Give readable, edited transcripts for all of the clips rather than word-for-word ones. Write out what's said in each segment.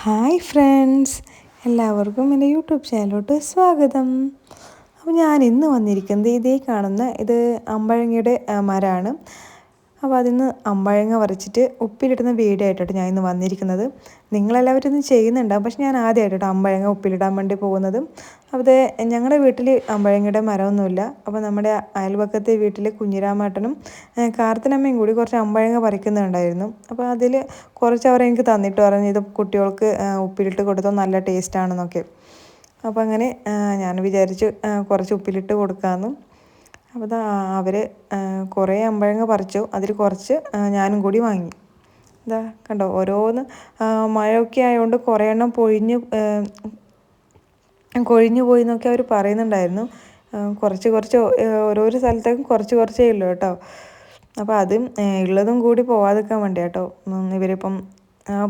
Hi friends, എല്ലാവർക്കും എൻ്റെ YouTube ചാനലിലോട്ട് സ്വാഗതം. അപ്പോൾ ഞാൻ ഇന്ന് വന്നിരിക്കുന്നത് ഇതേ കാണുന്ന ഇത് അമ്പഴങ്ങയുടെ മരമാണ്. അപ്പോൾ അതിന്ന് അമ്പഴങ്ങ പറിച്ചിട്ട് ഉപ്പിലിടുന്ന വീഡിയോ ആയിട്ടോട്ട് ഞാൻ ഇന്ന് വന്നിരിക്കുന്നത്. നിങ്ങളെല്ലാവരും ഇന്ന് ചെയ്യുന്നുണ്ടാവും, പക്ഷെ ഞാൻ ആദ്യമായിട്ടോ അമ്പഴങ്ങ ഉപ്പിലിടാൻ വേണ്ടി പോകുന്നത്. അപ്പോൾ ഞങ്ങളുടെ വീട്ടിൽ അമ്പഴങ്ങയുടെ മരമൊന്നുമില്ല. അപ്പോൾ നമ്മുടെ അയൽപക്കത്തെ വീട്ടിൽ കുഞ്ഞിരാമേട്ടനും കാർത്തിനമ്മയും കൂടി കുറച്ച് അമ്പഴങ്ങ പറിക്കുന്നുണ്ടായിരുന്നു. അപ്പോൾ അതിൽ കുറച്ച് അവർ എനിക്ക് തന്നിട്ട് പറഞ്ഞു ഇത് കുട്ടികൾക്ക് ഉപ്പിലിട്ട് കൊടുത്താൽ നല്ല ടേസ്റ്റാണെന്നൊക്കെ. അപ്പോൾ അങ്ങനെ ഞാൻ വിചാരിച്ചു കുറച്ച് ഉപ്പിലിട്ട് കൊടുക്കാമെന്ന്. അപ്പോൾ അവർ കുറേ അമ്പഴങ്ങ പറിച്ചു, അതിൽ കുറച്ച് ഞാനും കൂടി വാങ്ങി. ഇതാ കണ്ടോ, ഓരോന്ന് മഴയൊക്കെ ആയതുകൊണ്ട് കുറേ എണ്ണം കൊഴിഞ്ഞു പോയി എന്നൊക്കെ അവർ പറയുന്നുണ്ടായിരുന്നു. കുറച്ച് ഓരോരോ സ്ഥലത്തേക്കും കുറച്ചേ ഉള്ളൂ കേട്ടോ. അപ്പോൾ അതും ഉള്ളതും കൂടി പോവാതിരിക്കാൻ വേണ്ടി കേട്ടോ ഇവരിപ്പം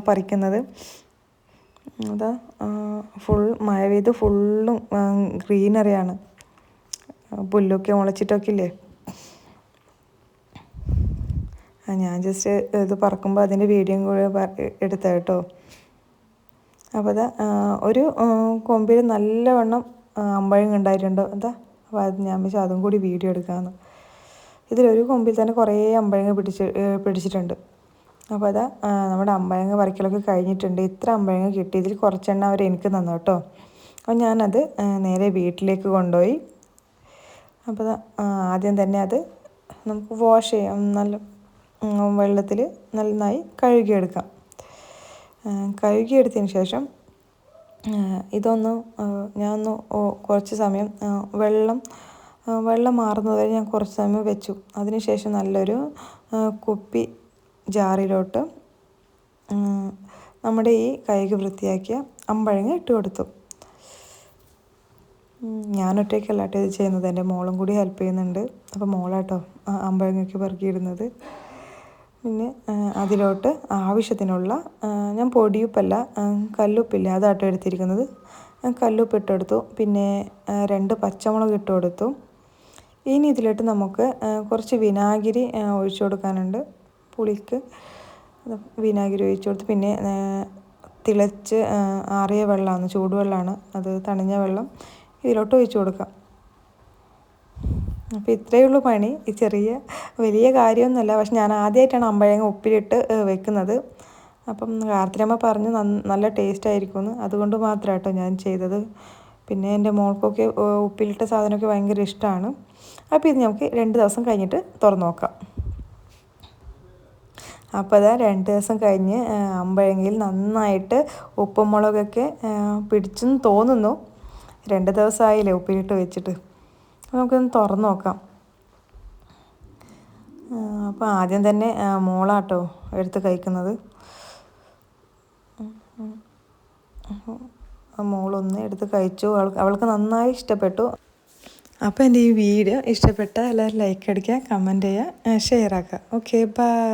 പറിക്കുന്നത്. അതാ ഫുൾ മഴ പെയ്ത് ഫുള്ളും ഗ്രീനറിയാണ്, പുല്ലൊക്കെ മുളച്ചിട്ടൊക്കെ ഇല്ലേ. ഞാൻ ജസ്റ്റ് ഇത് പറക്കുമ്പോൾ അതിൻ്റെ വീഡിയോ കൂടെ എടുത്ത കേട്ടോ. അപ്പോൾ അതാ ഒരു കൊമ്പിൽ നല്ലവണ്ണം അമ്പഴങ്ങ ഉണ്ടായിട്ടുണ്ട്. അതാ അപ്പോൾ അത് ഞാൻ വെച്ചാൽ അതും കൂടി വീഡിയോ എടുക്കാമെന്ന്. ഇതിലൊരു കൊമ്പിൽ തന്നെ കുറേ അമ്പഴങ്ങ പിടിച്ചിട്ടുണ്ട്. അപ്പോൾ അതാ നമ്മുടെ അമ്പഴങ്ങ പറിക്കലൊക്കെ കഴിഞ്ഞിട്ടുണ്ട്. ഇത്ര അമ്പഴങ്ങ കിട്ടി, ഇതിൽ കുറച്ചെണ്ണം അവർ എനിക്ക് തന്നു കേട്ടോ. അപ്പോൾ ഞാനത് നേരെ വീട്ടിലേക്ക് കൊണ്ടുപോയി. അപ്പോൾ ആദ്യം തന്നെ അത് നമുക്ക് വാഷ് ചെയ്യാം, നല്ല വെള്ളത്തിൽ നന്നായി കഴുകിയെടുക്കാം. കഴുകിയെടുത്തതിന് ശേഷം ഇതൊന്ന് ഞാനൊന്ന് കുറച്ച് സമയം വെള്ളം മാറുന്നതുവരെ ഞാൻ കുറച്ച് സമയം വെച്ചു. അതിനുശേഷം നല്ലൊരു കുപ്പി ജാറിലോട്ട് നമ്മുടെ ഈ കഴുകി വൃത്തിയാക്കിയ അമ്പഴങ്ങ ഇട്ട് കൊടുത്തു. ഞാനൊറ്റയ്ക്കല്ല കേട്ടോ ഇത് ചെയ്യുന്നത്, എൻ്റെ മോളും കൂടി ഹെൽപ്പ് ചെയ്യുന്നുണ്ട്. അപ്പോൾ മോളാട്ടോ അമ്പഴങ്ങയ്ക്ക് പെറുക്കിയിടുന്നത്. പിന്നെ അതിലോട്ട് ആവശ്യത്തിനുള്ള ഞാൻ പൊടിയുപ്പല്ല കല്ലുപ്പില്ല അതാട്ടോ എടുത്തിരിക്കുന്നത്. കല്ലുപ്പ് ഇട്ടെടുത്തു. പിന്നെ 2 പച്ചമുളക് ഇട്ട് കൊടുത്തു. ഇനി ഇതിലോട്ട് നമുക്ക് കുറച്ച് വിനാഗിരി ഒഴിച്ചു കൊടുക്കാനുണ്ട്. പുളിക്ക് വിനാഗിരി ഒഴിച്ചു കൊടുത്ത് പിന്നെ തിളച്ച് ആറിയ വെള്ളമാണ്, ചൂടുവെള്ളമാണ്, അത് തണിഞ്ഞ വെള്ളം ഇതിലോട്ട് ഒഴിച്ചു കൊടുക്കാം. അപ്പോൾ ഇത്രയേ ഉള്ളൂ പണി. ഈ വലിയ കാര്യമൊന്നുമല്ല, പക്ഷെ ഞാൻ ആദ്യമായിട്ടാണ് അമ്പഴങ്ങ ഉപ്പിലിട്ട് വെക്കുന്നത്. അപ്പം കാർത്തിരമ്മ പറഞ്ഞ് നല്ല ടേസ്റ്റ് ആയിരിക്കുമെന്ന്, അതുകൊണ്ട് മാത്രം കേട്ടോ ഞാൻ ചെയ്തത്. പിന്നെ എൻ്റെ മോൾക്കൊക്കെ ഉപ്പിലിട്ട സാധനമൊക്കെ ഭയങ്കര ഇഷ്ടമാണ്. അപ്പോൾ ഇത് നമുക്ക് 2 ദിവസം കഴിഞ്ഞിട്ട് തുറന്ന് നോക്കാം. അപ്പോൾ അതാ 2 ദിവസം കഴിഞ്ഞ് അമ്പഴങ്ങയിൽ നന്നായിട്ട് ഉപ്പും മുളകൊക്കെ പിടിച്ചെന്ന് തോന്നുന്നു. 2 ദിവസമായില്ലേ ഉപ്പിലിട്ട് വെച്ചിട്ട്. നമുക്കൊന്ന് തുറന്ന് നോക്കാം. അപ്പോൾ ആദ്യം തന്നെ മോളാട്ടോ എടുത്ത് കഴിക്കുന്നത്. മോളൊന്ന് എടുത്ത് കഴിച്ചു, അവൾക്ക് നന്നായി ഇഷ്ടപ്പെട്ടു. അപ്പോൾ എൻ്റെ ഈ വീഡിയോ ഇഷ്ടപ്പെട്ടാൽ എല്ലാവരും ലൈക്ക് അടിക്കുക, കമൻറ്റ് ചെയ്യുക, ഷെയർ ആക്കുക. Okay, by.